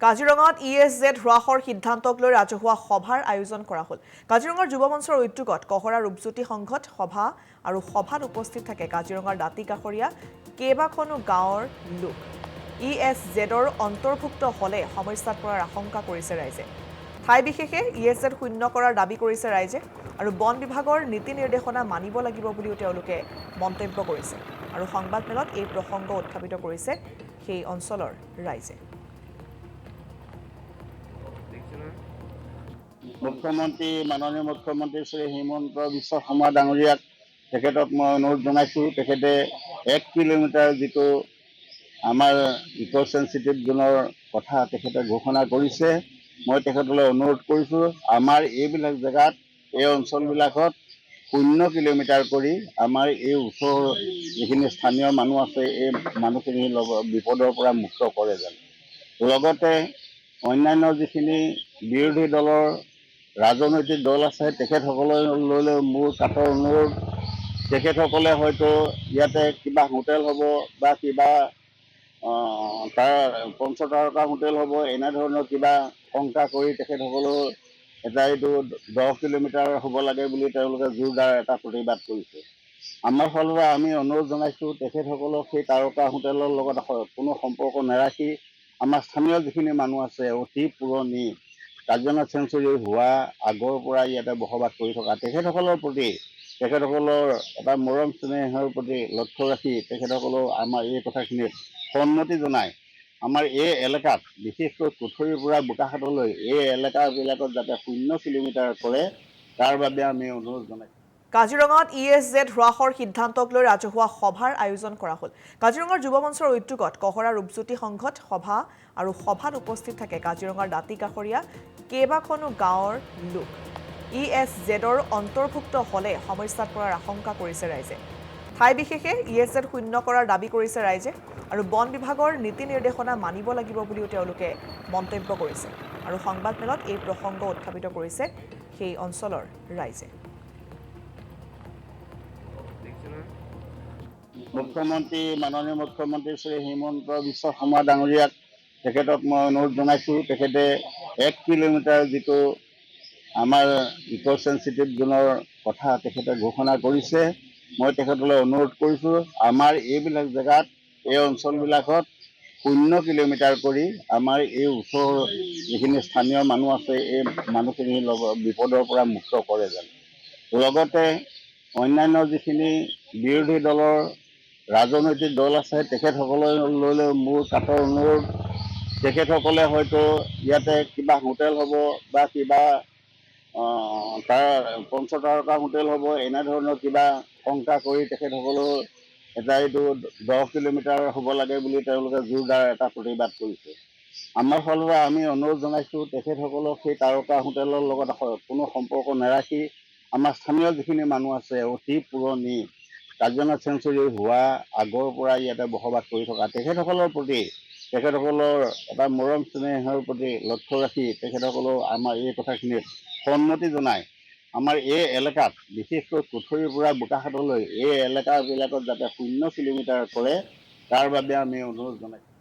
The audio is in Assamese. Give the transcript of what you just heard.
কাজিৰঙাত ESZ হ্ৰাসৰ সিদ্ধান্তক লৈ ৰাজহুৱা সভাৰ আয়োজন কৰা হ'ল। কাজিৰঙাৰ যুৱ মঞ্চৰ উদ্যোগত কহৰা ৰূপজ্যোতি সংঘত সভা আৰু সভাত উপস্থিত থাকে কাজিৰঙাৰ দাঁতিকাষৰীয়া কেইবাখনো গাঁৱৰ লোক। ESZৰ অন্তৰ্ভুক্ত হ'লে সমস্যাত পৰাৰ আশংকা কৰিছে ৰাইজে। ঠাই বিশেষে ESZ শূন্য কৰাৰ দাবী কৰিছে ৰাইজে আৰু বন বিভাগৰ নীতি নিৰ্দেশনা মানিব লাগিব বুলিও তেওঁলোকে মন্তব্য কৰিছে আৰু সংবাদমেলত এই প্ৰসংগ উত্থাপিত কৰিছে সেই অঞ্চলৰ ৰাইজে। মুখ্যমন্ত্ৰী মাননীয় মুখ্যমন্ত্ৰী শ্ৰী হিমন্ত বিশ্ব শৰ্মা ডাঙৰীয়াক তেখেতক মই অনুৰোধ জনাইছোঁ। তেখেতে 1 কিলোমিটাৰ যিটো আমাৰ ইক' চেঞ্চিটিভ জোনৰ কথা তেখেতে ঘোষণা কৰিছে, মই তেখেতলৈ অনুৰোধ কৰিছোঁ আমাৰ এইবিলাক জেগাত এই অঞ্চলবিলাকত 0 কিলোমিটাৰ কৰি আমাৰ এই ওচৰৰ যিখিনি স্থানীয় মানুহ আছে এই মানুহখিনিৰ লগত বিপদৰ পৰা মুক্ত কৰে যেন। লগতে অন্যান্য যিখিনি বিৰোধী দলৰ ৰাজনৈতিক দল আছে তেখেতসকললৈ মোৰ কাটৰ অনুৰোধ, তেখেতসকলে হয়তো ইয়াতে কিবা হোটেল হ'ব বা কিবা তাৰ পঞ্চতাৰকা হোটেল হ'ব, এনেধৰণৰ কিবা শংকা কৰি তেখেতসকলেও এইটো 10 কিলোমিটাৰ হ'ব লাগে বুলি তেওঁলোকে জোৰদাৰ এটা প্ৰতিবাদ কৰিছে। আমাৰ ফালৰ পৰা আমি অনুৰোধ জনাইছোঁ তেখেতসকলক সেই তাৰকা হোটেলৰ লগত কোনো সম্পৰ্ক নাৰাখি আমাৰ স্থানীয় যিখিনি মানুহ আছে অতি পুৰণি কাজিৰঙা চেঞ্চুৰী হোৱা আগৰ পৰা ইয়াতে বসবাস কৰি থকা তেখেতসকলৰ প্ৰতি তেখেতসকলৰ এটা মৰম স্নেহৰ প্ৰতি লক্ষ্য ৰাখি তেখেতসকলেও আমাৰ এই কথাখিনিত সন্মতি জনাই আমাৰ এই এলেকাত বিশেষকৈ কুঠৰীৰ পৰা বোকাখাটলৈ এই এলেকাবিলাকত যাতে 0 কিলোমিটাৰ কৰে তাৰ বাবে আমি অনুৰোধ জনাইছোঁ। কাজিৰঙাত ESZ হ্ৰাসৰ সিদ্ধান্তক লৈ ৰাজহুৱা সভাৰ আয়োজন কৰা হ'ল। কাজিৰঙাৰ যুৱ মঞ্চৰ উদ্যোগত কহৰা ৰূপজ্যোতি সংঘত সভা আৰু সভাত উপস্থিত থাকে কাজিৰঙাৰ দাঁতিকাষৰীয়া কেইবাখনো গাঁৱৰ লোক। ESZৰ অন্তৰ্ভুক্ত হ'লে সমস্যাত পৰাৰ আশংকা কৰিছে ৰাইজে। ঠাই বিশেষে ESZ শূন্য কৰাৰ দাবী কৰিছে ৰাইজে আৰু বন বিভাগৰ নীতি নিৰ্দেশনা মানিব লাগিব বুলিও তেওঁলোকে মন্তব্য কৰিছে আৰু সংবাদমেলত এই প্ৰসংগ উত্থাপিত কৰিছে সেই অঞ্চলৰ ৰাইজে। মুখ্যমন্ত্ৰী মাননীয় মুখ্যমন্ত্ৰী শ্ৰী হিমন্ত বিশ্ব শৰ্মা ডাঙৰীয়াক তেখেতক মই অনুৰোধ জনাইছোঁ। তেখেতে 1 কিলোমিটাৰ যিটো আমাৰ ইক' চেঞ্চিটিভ জোনৰ কথা তেখেতে ঘোষণা কৰিছে, মই তেখেতলৈ অনুৰোধ কৰিছোঁ আমাৰ এইবিলাক জেগাত এই অঞ্চলবিলাকত 0 কিলোমিটাৰ কৰি আমাৰ এই ওচৰৰ যিখিনি স্থানীয় মানুহ আছে এই মানুহখিনিৰ লগত বিপদৰ পৰা মুক্ত কৰে যেন। লগতে অন্যান্য যিখিনি বিৰোধী দলৰ ৰাজনৈতিক দল আছে তেখেতসকললৈ মোৰ কাটৰ অনুৰোধ, তেখেতসকলে হয়তো ইয়াতে কিবা হোটেল হ'ব বা কিবা তাৰ পঞ্চতাৰকা হোটেল হ'ব, এনেধৰণৰ কিবা শংকা কৰি তেখেতসকলেও এইটো 10 কিলোমিটাৰ হ'ব লাগে বুলি তেওঁলোকে জোৰদাৰ এটা প্ৰতিবাদ কৰিছে। আমাৰ ফালৰ পৰা আমি অনুৰোধ জনাইছোঁ তেখেতসকলক সেই তাৰকা হোটেলৰ লগত কোনো সম্পৰ্ক নাৰাখি আমাৰ স্থানীয় যিখিনি মানুহ আছে অতি পুৰণি কাজিৰঙা চেঞ্চুৰী হোৱা আগৰ পৰা ইয়াতে বসবাস কৰি থকা তেখেতসকলৰ প্ৰতি তেখেতসকলৰ এটা মৰম স্নেহৰ প্ৰতি লক্ষ্য ৰাখি তেখেতসকলেও আমাৰ এই কথাখিনিত সন্মতি জনাই আমাৰ এই এলেকাত বিশেষকৈ কুঠৰীৰ পৰা বোকাখাটলৈ এই এলেকাবিলাকত যাতে 0 কিলোমিটাৰ কৰে তাৰ বাবে আমি অনুৰোধ জনাইছোঁ।